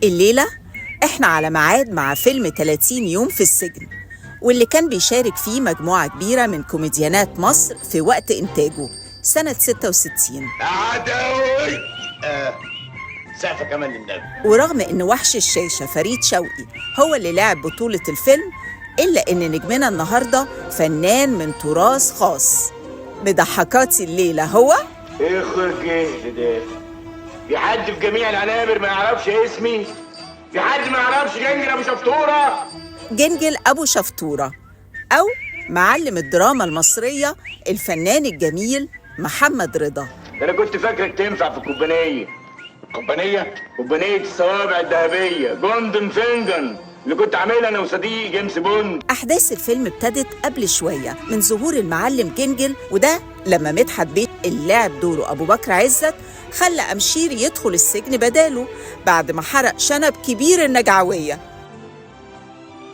الليلة إحنا على ميعاد مع فيلم 30 يوم في السجن، واللي كان بيشارك فيه مجموعة كبيرة من كوميديانات مصر في وقت إنتاجه سنة 66. عدوي سقفة كمان للنبي. ورغم إن وحش الشاشة فريد شوقي هو اللي لعب بطولة الفيلم، إلا إن نجمنا النهاردة فنان من تراث خاص. مضحكاتي الليلة هو اخر جهد ده. في حد في جميع العنابر ما يعرفش اسمي؟ في حد ما يعرفش جنجل ابو شفطوره؟ جنجل أبو شفطورة، أو معلم الدراما المصرية الفنان الجميل محمد رضا. ده انا كنت فاكرك تنفع في الكوبانيه. كوبانيه الصوابع الذهبيه جولدن فينجن اللي كنت عاملها انا وصديقي جيمس بوند. أحداث الفيلم ابتدت قبل شوية من ظهور المعلم جنجل، وده لما مدحت بيه اللي لعب دوره أبو بكر عزت خلى أمشير يدخل السجن بداله بعد ما حرق شنب كبير النجعوية.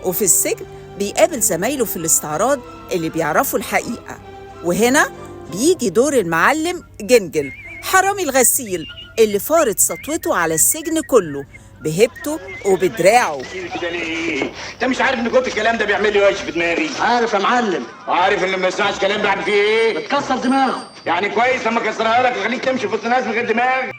وفي السجن بيقابل زمايله في الاستعراض اللي بيعرفوا الحقيقة، وهنا بيجي دور المعلم جنجل حرامي الغسيل اللي فارض سطوته على السجن كله بهيبته وبدراعه. كده ليه؟ انت مش عارف ان كنت الكلام ده بيعمل لي وش في دماغي؟ عارف يا معلم. عارف ان ما يسمعش كلام بعد فيه ايه؟ بتكسر دماغه. يعني كويس لما كسرها لك وخليك تمشي في وسط الناس من غير دماغ.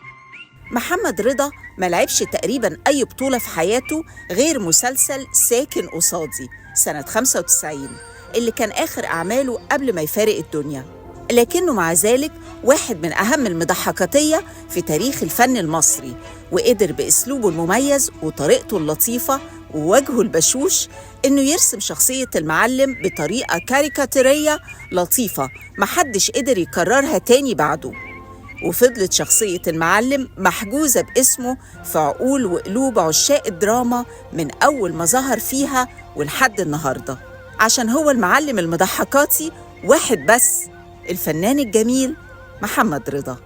محمد رضا ما لعبش تقريبا أي بطولة في حياته غير مسلسل ساكن قصادي سنة 95 اللي كان آخر أعماله قبل ما يفارق الدنيا، لكنه مع ذلك واحد من أهم المضحكاتية في تاريخ الفن المصري، وقدر بأسلوبه المميز وطريقته اللطيفة ووجهه البشوش إنه يرسم شخصية المعلم بطريقة كاريكاتيرية لطيفة محدش قدر يكررها تاني بعده. وفضلت شخصية المعلم محجوزة باسمه في عقول وقلوب عشاق الدراما من أول ما ظهر فيها ولحد النهاردة، عشان هو المعلم المضحكاتي واحد بس، الفنان الجميل محمد رضا.